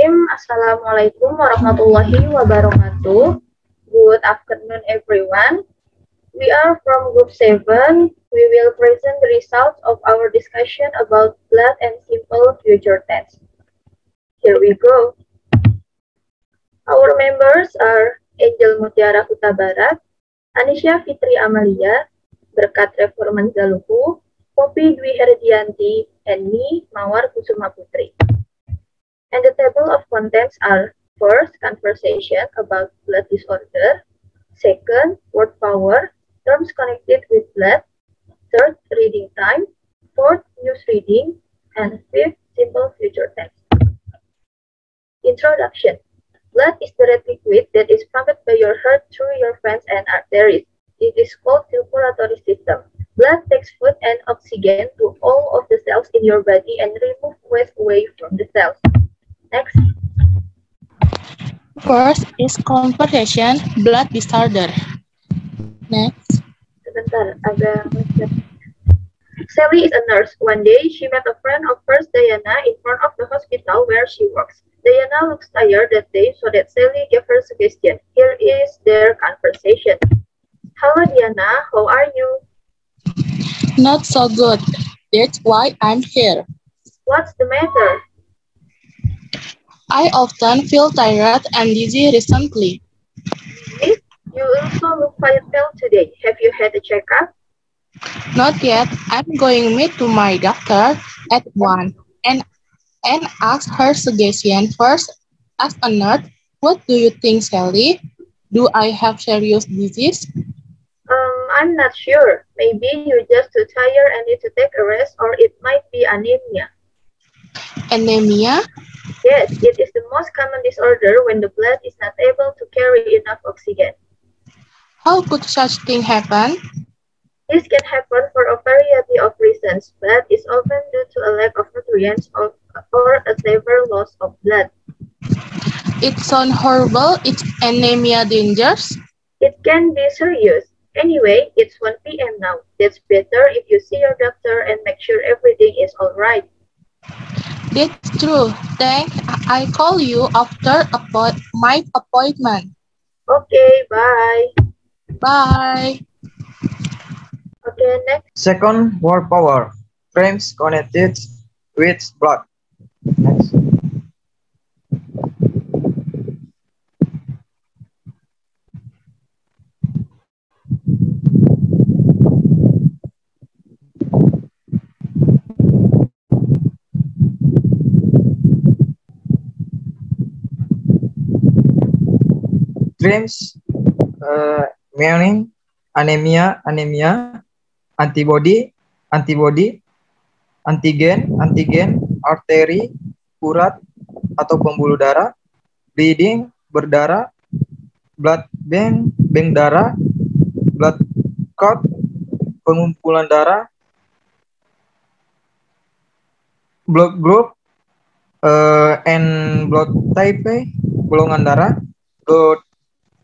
Bismillahirrahmanirrahim. Assalamualaikum warahmatullahi wabarakatuh. Good afternoon, everyone. We are from Group 7. We will present the results of our discussion about blood and simple future tense. Here we go. Our members are Angel Mutiara Huta Barat, Anisha Fitri Amalia, Berkat Reforman Zaluhu, Poppy Dwi Herdianti, and me, Mawar Kusuma Putri. And the table of contents are: first, conversation about blood disorder; second, word power, terms connected with blood; third, reading time; fourth, news reading; and fifth, simple future tense. Introduction. Blood is the red liquid that is pumped by your heart through your veins and arteries. It is called circulatory system. Blood takes food and oxygen to all of the cells in your body and removes waste away from the cells. Next. First is conversation, blood disorder. Next. Sebentar, agak macet. Sally is a nurse. One day, she met a friend of hers, Diana, in front of the hospital where she works. Diana looks tired that day, so that Sally gave her a suggestion. Here is their conversation. Hello, Diana. How are you? Not so good. That's why I'm here. What's the matter? I often feel tired and dizzy recently. Really? You also look quite pale today. Have you had a checkup? Not yet. I'm going to meet to my doctor at 1 and ask her suggestion first. As a nurse, what do you think, Sally? Do I have serious disease? I'm not sure. Maybe you're just too tired and need to take a rest, or it might be anemia. Anemia? Yes, it is the most common disorder when the blood is not able to carry enough oxygen. How could such thing happen? This can happen for a variety of reasons, but is often due to a lack of nutrients or a severe loss of blood. It sounds horrible. Is anemia dangerous? It can be serious. Anyway, it's 1 p.m. now. That's better if you see your doctor and make sure everything is all right. That's true. Thanks. I call you after my appointment. Okay, bye. Bye. Okay, next. Second, word power. Frames connected with blood. Next. Dreams, meaning, anemia, antibody, antigen, arteri, urat atau pembuluh darah, bleeding, berdarah, blood bank, bank darah, blood clot, pengumpulan darah, blood group, and blood type, golongan darah, blood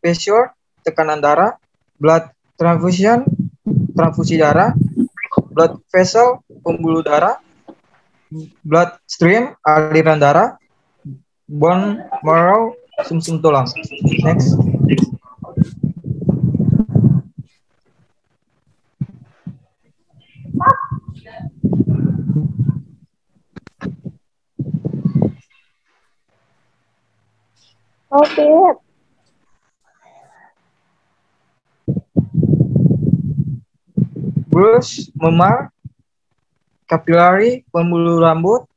pressure, tekanan darah, blood transfusion, transfusi darah, blood vessel, pembuluh darah, blood stream, aliran darah, bone marrow, sumsum tulang. Next. Okay. Brush, memar, capillary, pembuluh rambut,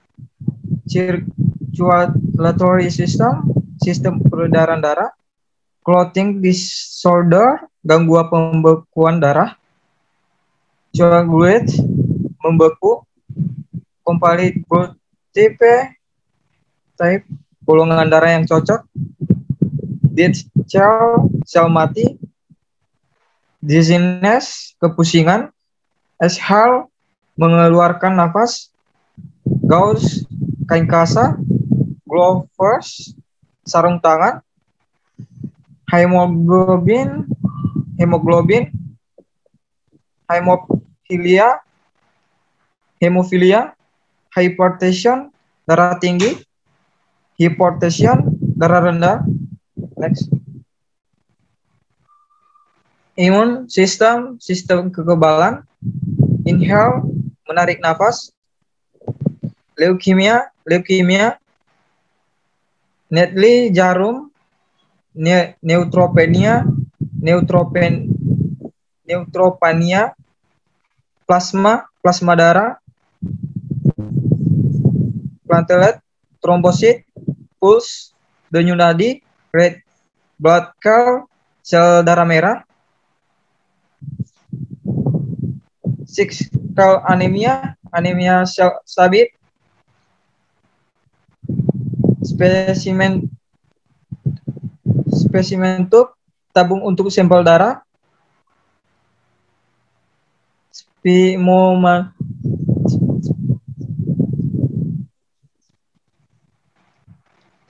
circulatory system, sistem peredaran darah, clotting disorder, gangguan pembekuan darah, coagulate, membeku, complete blood type, golongan darah yang cocok, dead sel mati, dizziness, kepusingan, exhale, mengeluarkan nafas, gauze, kain kasa, gloves, sarung tangan, hemoglobin, hemofilia, hypertension, darah tinggi, Hypertension, darah rendah. Next. Imun sistem, sistem kekebalan. Inhale, menarik nafas. Leukemia, leukemia. Netli, jarum. Neutropenia, neutropenia. Plasma, plasma darah. Platelet, trombosit, pulse, denyut nadi, red blood cell, sel darah merah. 6. Cell anemia, anemia sel sabit. Spesimen tube, tabung untuk sampel darah.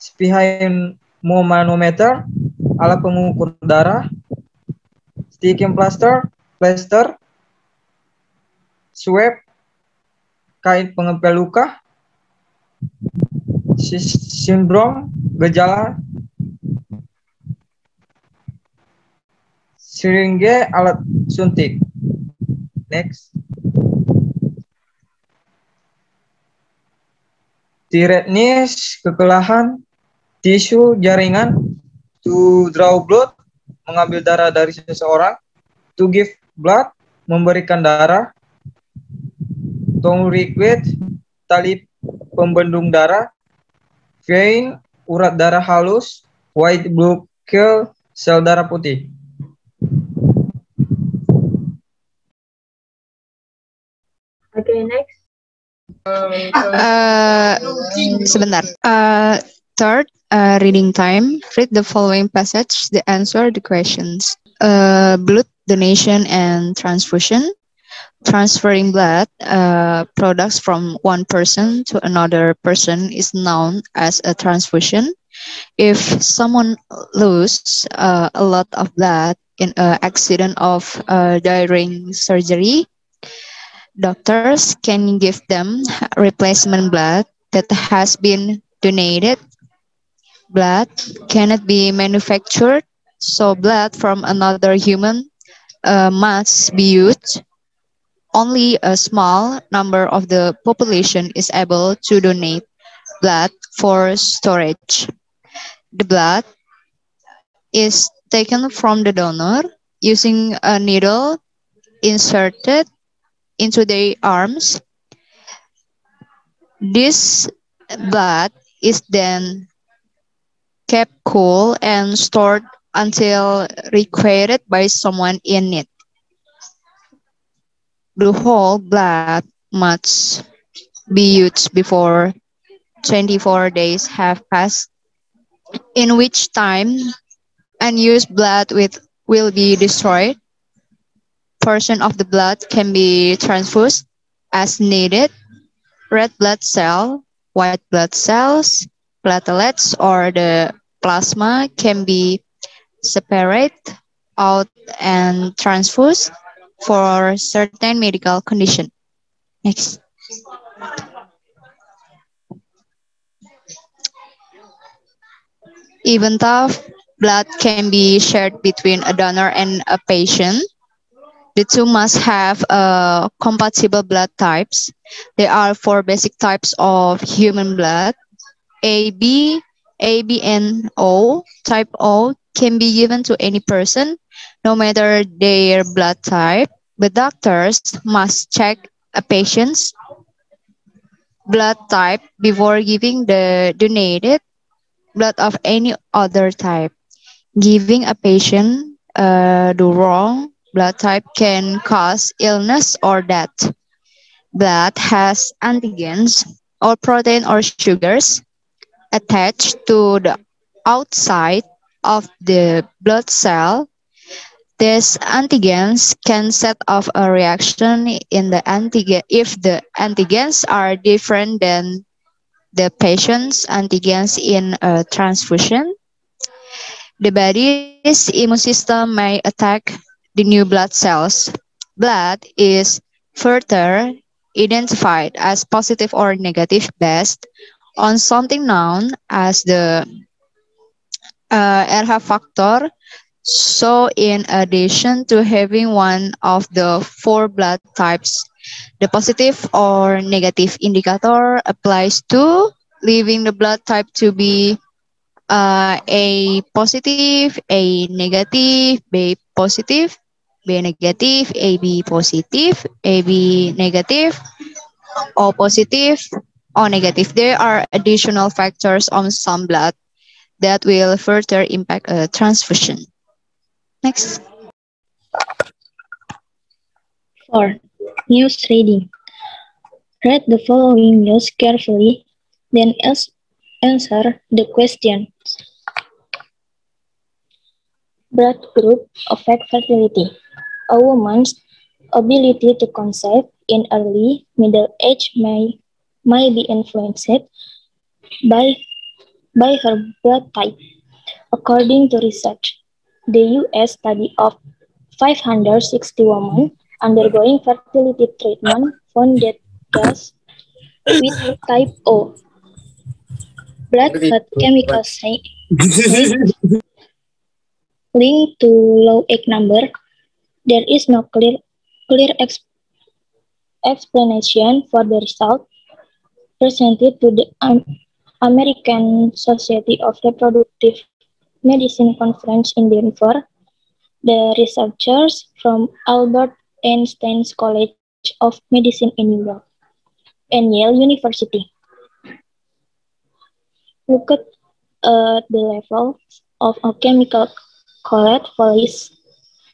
Sphygmomanometer, alat pengukur darah. Sticking plaster, swab, kain pengepel luka. Sindrom, gejala. Siringe, alat suntik. Next. Tiredness, kekelelahan. Tisu, jaringan. To draw blood, mengambil darah dari seseorang. To give blood, memberikan darah. Tourniquet, tali pembendung darah. Vein, urat darah halus. White blood cell, sel darah putih. Okay, next. Sebentar. Third, reading time. Read the following passage to answer the questions. Blood donation and transfusion. Transferring blood products from one person to another person is known as a transfusion. If someone loses a lot of blood in an accident of during surgery, doctors can give them replacement blood that has been donated. Blood cannot be manufactured, so blood from another human must be used. Only a small number of the population is able to donate blood for storage. The blood is taken from the donor using a needle inserted into their arms. This blood is then kept cool and stored until required by someone in need. The whole blood must be used before 24 days have passed, in which time unused blood will be destroyed. Portion of the blood can be transfused as needed. Red blood cell, white blood cells, platelets, or the plasma can be separated out and transfused for certain medical condition. Next. Even though blood can be shared between a donor and a patient, the two must have compatible blood types. There are 4 basic types of human blood: AB, AB, and O. Type O can be given to any person, no matter their blood type. But doctors must check a patient's blood type before giving the donated blood of any other type. Giving a patient the wrong blood type can cause illness or death. Blood has antigens or protein or sugars attached to the outside of the blood cell. These antigens can set off a reaction in the antigen if the antigens are different than the patient's antigens in a transfusion. The body's immune system may attack the new blood cells. Blood is further identified as positive or negative based on something known as the RH factor. So, in addition to having one of the four blood types, the positive or negative indicator applies to leaving the blood type to be A positive, A negative, B positive, B negative, AB positive, AB negative, O positive, O negative. There are additional factors on some blood that will further impact a transfusion. Next. 4. News reading. Read the following news carefully, then answer the question. Blood group affect fertility. A woman's ability to conceive in early middle age may be influenced by, by her blood type. According to research, the U.S. study of 560 women undergoing fertility treatment found that those with type O blood chemical site linked to low egg number. There is no clear explanation for the result presented to the American Society of Reproductive Medicine conference in Denver. The researchers from Albert Einstein College of Medicine in New York and Yale University looked at the level of a chemical called follicle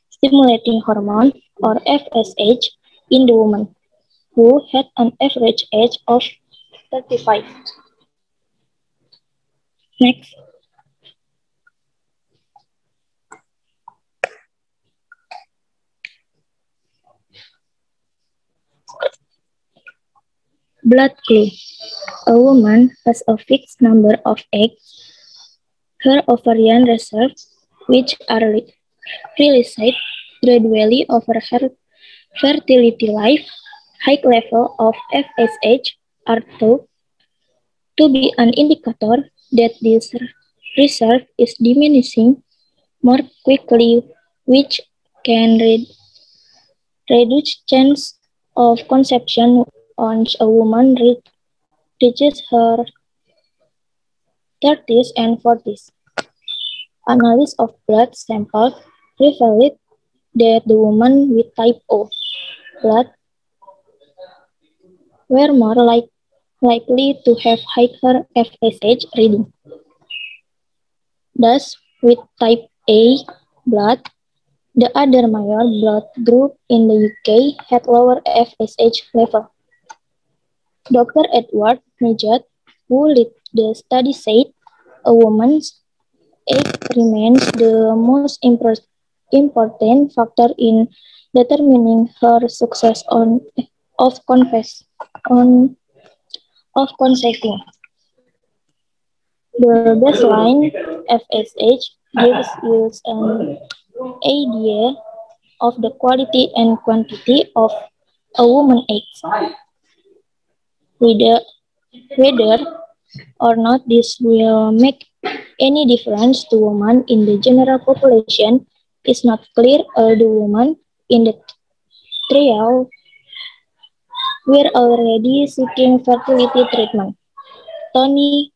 stimulating hormone or FSH in the woman who had an average age of 35. Next. Blood clue. A woman has a fixed number of eggs. Her ovarian reserves, which are released gradually over her fertility life, high level of FSH are thought to be an indicator that this reserve is diminishing more quickly, which can reduce chance of conception once a woman reaches her 30s and 40s. Analysis of blood samples revealed that the women with type O blood were more likely to have higher FSH reading. Thus, with type A blood, the other major blood group in the UK had lower FSH level. Dr. Edward Najat, who led the study, said a woman's age remains the most important factor in determining her success of conceiving. The baseline FSH gives us an idea of the quality and quantity of a woman's eggs. Whether or not this will make any difference to women in the general population is not clear. All the women in the trial were already seeking fertility treatment. Tony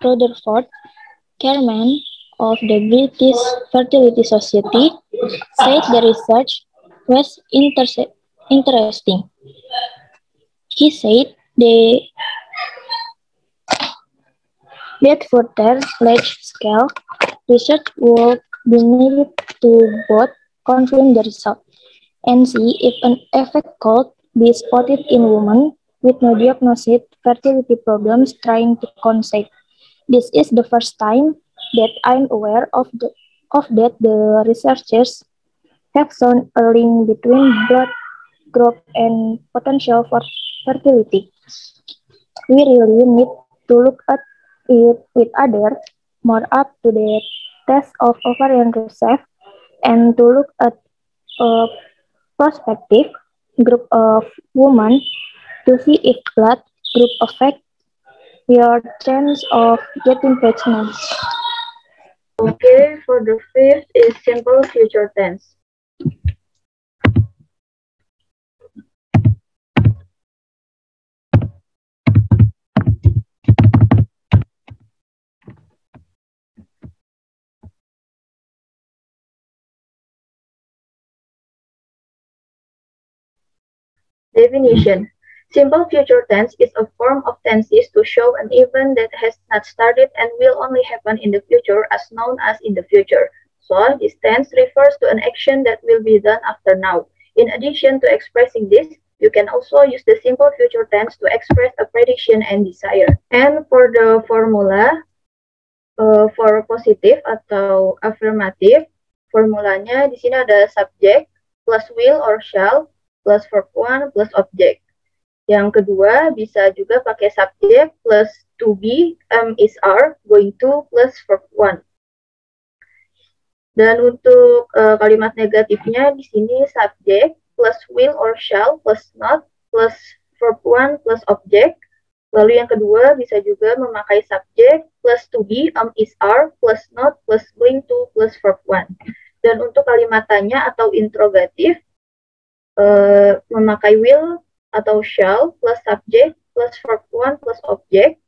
Rutherford, chairman of the British Fertility Society, said the research was interesting. He said that further large-scale research would be needed to both confirm the result and see if an effect could be spotted in women with no diagnosed fertility problems trying to conceive. This is the first time that I'm aware of that the researchers have shown a link between blood group and potential for fertility. We really need to look at it with other, more up-to-date tests of ovarian reserve and to look at a prospective group of women to see if blood group affect your chance of getting pregnant. Okay, for the fifth is simple future tense. Definition. Simple future tense is a form of tenses to show an event that has not started and will only happen in the future as known as in the future. So, this tense refers to an action that will be done after now. In addition to expressing this, you can also use the simple future tense to express a prediction and desire. And for the formula, for positif atau affirmative, formulanya di sini ada subject plus will or shall plus verb 1 plus object. Yang kedua bisa juga pakai subject plus to be, is are, going to plus verb 1. Dan untuk kalimat negatifnya di sini subject plus will or shall plus not plus verb 1 plus object. Lalu yang kedua bisa juga memakai subject plus to be, is are plus not plus going to plus verb 1. Dan untuk kalimat tanya atau interrogatif memakai will atau shall plus subject plus verb 1 plus object.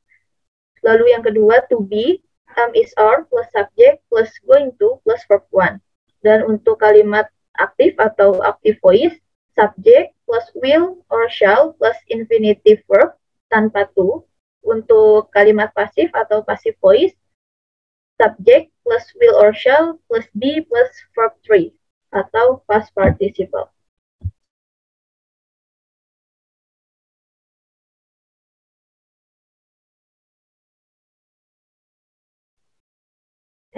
Lalu yang kedua to be, is are plus subject plus going to plus verb 1. Dan untuk kalimat aktif atau active voice, subject plus will or shall plus infinitive verb tanpa to. Untuk kalimat pasif atau passive voice, subject plus will or shall plus be plus verb 3 atau past participle.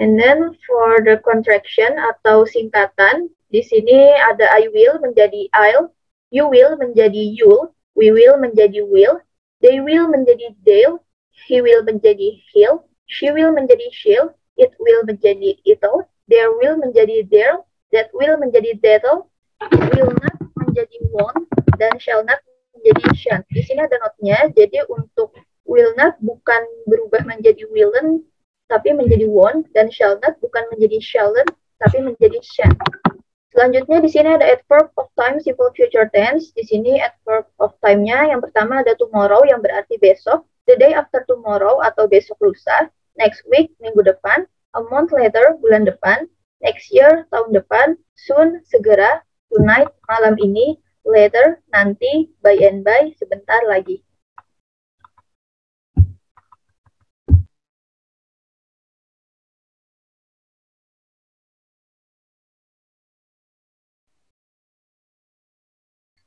And then for the contraction atau singkatan, di sini ada I will menjadi I'll, you will menjadi you'll, we will menjadi will, they will menjadi they'll, he will menjadi he'll, she will menjadi she'll, it will menjadi it'll, there will menjadi there'll, that will menjadi that'll, will not menjadi won't, dan shall not menjadi shan't. Di sini ada notnya, jadi untuk will not bukan berubah menjadi willn't, tapi menjadi won't, dan shall not bukan menjadi shalln't, tapi menjadi shan't. Selanjutnya di sini ada adverb of time simple future tense. Di sini adverb of time-nya yang pertama ada tomorrow yang berarti besok, the day after tomorrow atau besok lusa, next week minggu depan, a month later bulan depan, next year tahun depan, soon segera, tonight malam ini, later nanti, by and by sebentar lagi.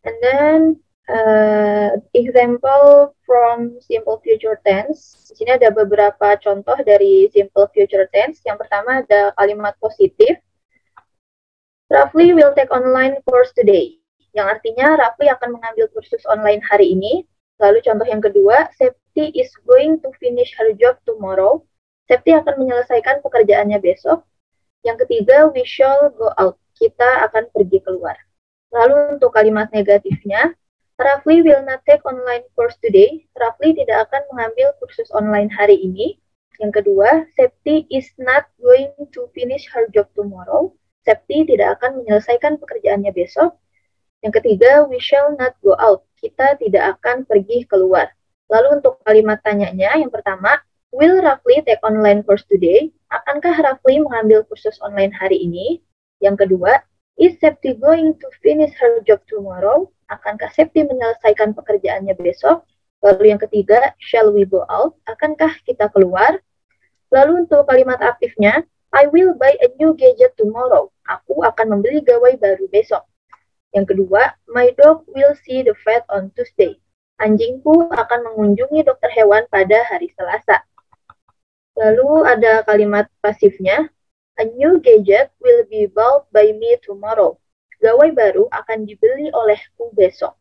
And then example from simple future tense. Di sini ada beberapa contoh dari simple future tense. Yang pertama ada kalimat positif. Rafli will take online course today. Yang artinya Rafli akan mengambil kursus online hari ini. Lalu contoh yang kedua, Septi is going to finish her job tomorrow. Septi akan menyelesaikan pekerjaannya besok. Yang ketiga, we shall go out. Kita akan pergi keluar. Lalu untuk kalimat negatifnya, Rafli will not take online course today. Rafli tidak akan mengambil kursus online hari ini. Yang kedua, Septi is not going to finish her job tomorrow. Septi tidak akan menyelesaikan pekerjaannya besok. Yang ketiga, we shall not go out. Kita tidak akan pergi keluar. Lalu untuk kalimat tanyanya, yang pertama, will Rafli take online course today? Akankah Rafli mengambil kursus online hari ini? Yang kedua, is Septi going to finish her job tomorrow? Akankah Septi menyelesaikan pekerjaannya besok? Lalu yang ketiga, shall we go out? Akankah kita keluar? Lalu untuk kalimat aktifnya, I will buy a new gadget tomorrow. Aku akan membeli gawai baru besok. Yang kedua, my dog will see the vet on Tuesday. Anjingku akan mengunjungi dokter hewan pada hari Selasa. Lalu ada kalimat pasifnya, a new gadget will be bought by me tomorrow. Gawai baru akan dibeli olehku besok.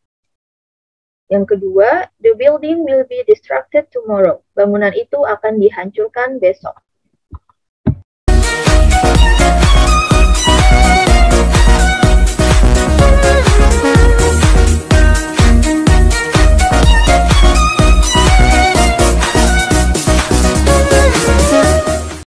Yang kedua, the building will be destructed tomorrow. Bangunan itu akan dihancurkan besok.